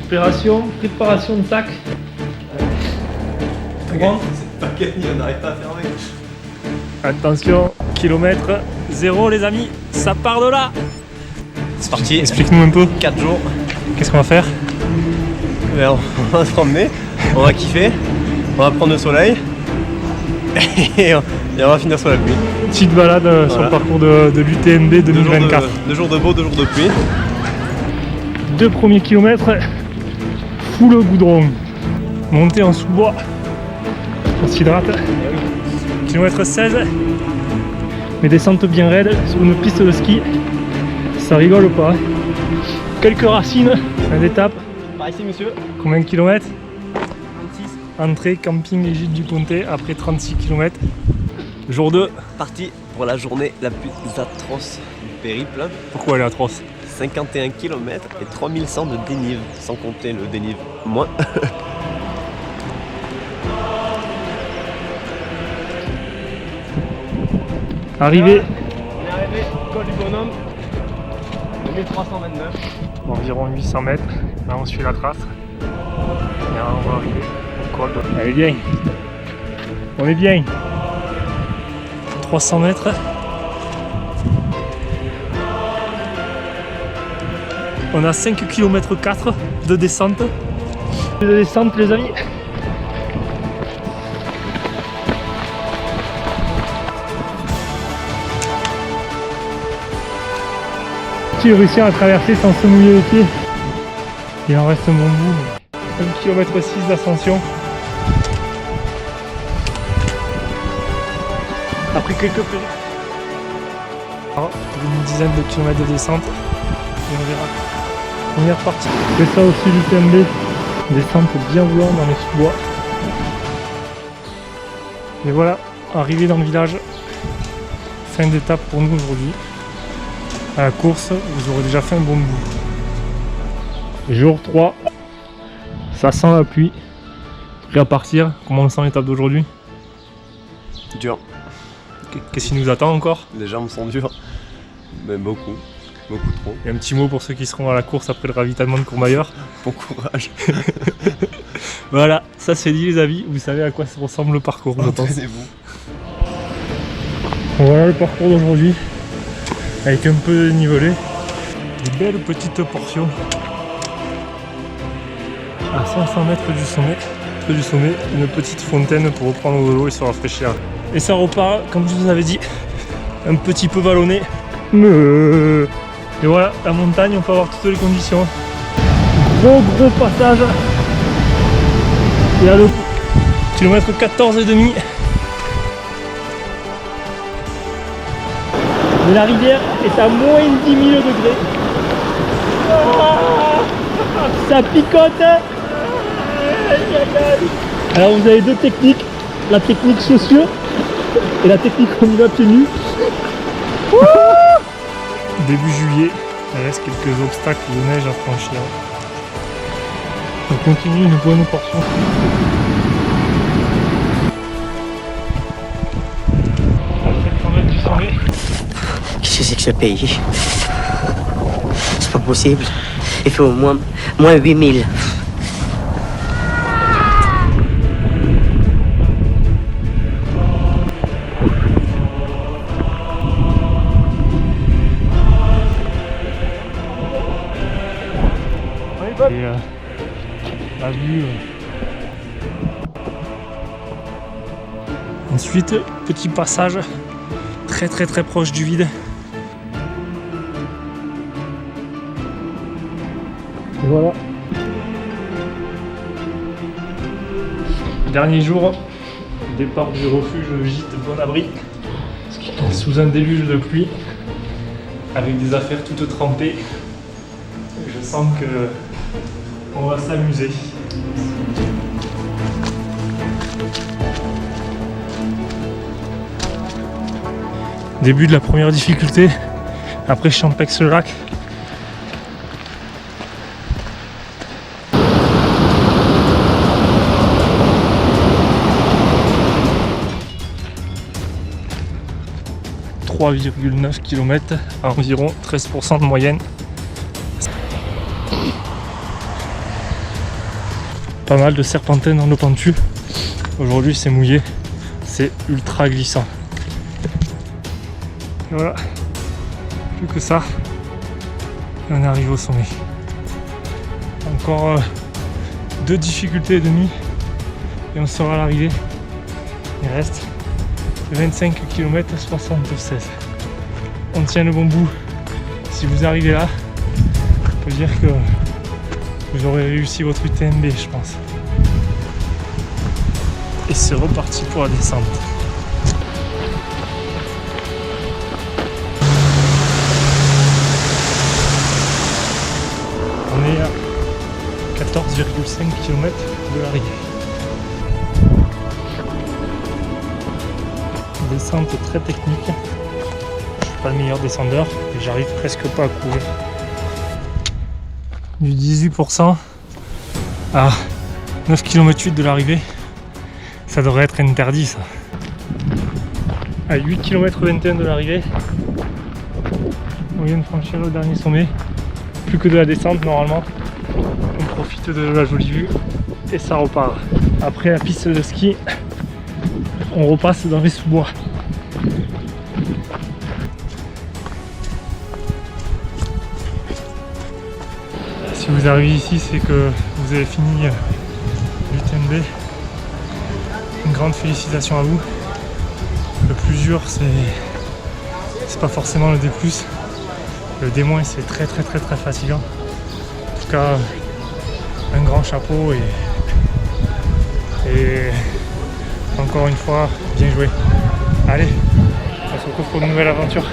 Opération, préparation de sac. C'est pas gagné, on n'arrive pas à fermer. Attention, kilomètre 0 les amis, ça part de là. C'est parti. Explique-nous un peu. 4 jours. Qu'est-ce qu'on va faire? Ben, on va se promener, on va kiffer, on va prendre le soleil et on va finir sur la pluie. Petite balade sur le parcours de l'UTMB 2024. 2 jours de beau, 2 jours de pluie. 2 premiers kilomètres, full goudron. Montée en sous-bois. On s'hydrate. Kilomètre 16. Mais descente bien raide sur une piste de ski. Ça rigole pas. Quelques racines, fin d'étape. Par ici, monsieur. Combien de kilomètres? 26. Entrée, camping et gîte du Comté après 36 km. Jour 2. Parti pour la journée la plus atroce du périple. Pourquoi elle est atroce? 51 km et 3100 de dénive, sans compter le dénive moins. Arrivé. On est arrivé au col du bonhomme, 2329. Environ 800 mètres. Là on suit la trace. Et là on va arriver au col. Elle est bien. On est bien. 300 mètres. On a 5 km 4 de descente. De descente les amis. Qui réussit à traverser sans se mouiller les pieds. Il en reste un bon bout. 1 km 6 d'ascension. Après quelques périodes. Une dizaine de kilomètres de descente. Et on verra. Première partie. C'est ça aussi l'UTMB. Descente bien voulante dans les sous-bois. Et voilà, arrivé dans le village. Fin d'étape pour nous aujourd'hui. À la course, vous aurez déjà fait un bon bout. Jour 3. Ça sent la pluie. Prêt à partir. Comment on sent l'étape d'aujourd'hui? Dur. Qu'est-ce qui nous attend encore? Les jambes sont dures, mais beaucoup trop. Et un petit mot pour ceux qui seront à la course après le ravitaillement de Courmayeur. Bon courage. Voilà, ça c'est dit les amis, vous savez à quoi ça ressemble le parcours, je pense. Entraînez-vous. Voilà le parcours d'aujourd'hui, avec un peu de dénivelé. Des belles petites portions. À 500 mètres du sommet, une petite fontaine pour reprendre de l'eau et se rafraîchir. Et ça repart, comme je vous avais dit, un petit peu vallonné. Et voilà, la montagne, on peut avoir toutes les conditions. Gros passage. Et à le kilomètre 14 et demi. Et la rivière est à moins 10 000 degrés. Ça picote. Alors vous avez deux techniques. La technique chaussure et la technique combinée à pieds nus. Début juillet, il reste quelques obstacles de neige à franchir. On continue une bonne portion. Qu'est-ce que c'est que ce pays? C'est pas possible. Il fait au moins 8000. Et la vue. Ensuite, petit passage très proche du vide. Et voilà. Dernier jour, départ du refuge gîte Bon Abri, sous un déluge de pluie, avec des affaires toutes trempées. Je sens que on va s'amuser. Début de la première difficulté, après Champex-le-Lac. « 3,9 km à environ 13% de moyenne. pas mal de serpentins dans le pentu. Aujourd'hui c'est mouillé, c'est ultra glissant. Et voilà, plus que ça, et on arrive au sommet. Encore 2 difficultés et demie et on sera à l'arrivée. Il reste 25 km 76. On tient le bon bout. Si vous arrivez là, on peut dire que vous aurez réussi votre UTMB, je pense. Et c'est reparti pour la descente. On est à 14,5 km de l'arrivée. Descente très technique. Je suis pas le meilleur descendeur et j'arrive presque pas à courir. Du 18% à 9 km 8 de l'arrivée. Ça devrait être interdit ça. À 8 km 21 de l'arrivée, on vient de franchir le dernier sommet. Plus que de la descente normalement. On profite de la jolie vue et ça repart. Après la piste de ski, on repasse dans les sous-bois. Si vous arrivez ici, c'est que vous avez fini l'UTMB. Une grande félicitation à vous. Le plus dur, c'est pas forcément le D+. Le D- c'est très fatigant. En tout cas, un grand chapeau et encore une fois, bien joué. Allez, on se retrouve pour une nouvelle aventure.